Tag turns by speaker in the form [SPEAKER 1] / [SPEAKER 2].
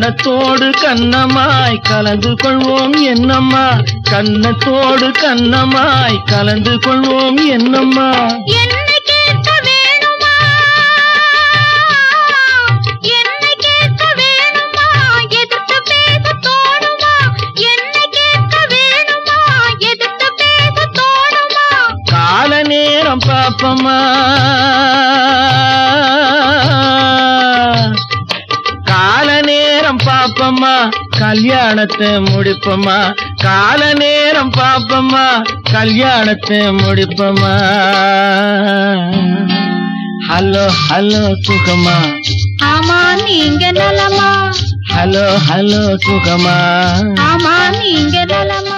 [SPEAKER 1] கண்ணத்தோடு கண்ணமாய் கலந்து கொள்வோம் என்னம்மா, கண்ணத்தோடு கண்ணமாய் கலந்து கொள்வோம் என்னம்மா.
[SPEAKER 2] என்னை கேட்க வேணுமா, என்னை கேட்க வேணுமா, எதிர்த்து பேச தோணுமா, என்னை கேட்க வேணுமா, எதிர்த்து பேச தோணுமா.
[SPEAKER 1] கால நேரம் பாப்பம்மா, கால நேரம் பாப்பம்மா, கல்யாணத்தை முடிப்பம்மா. கால நேரம் பாப்பம்மா, கல்யாணத்தை முடிப்பம்மா. ஹலோ ஹலோ சுகமா,
[SPEAKER 2] ஆமா நீங்க நலமா,
[SPEAKER 1] ஹலோ ஹலோ சுகமா,
[SPEAKER 2] ஆமா நீங்க நலமா.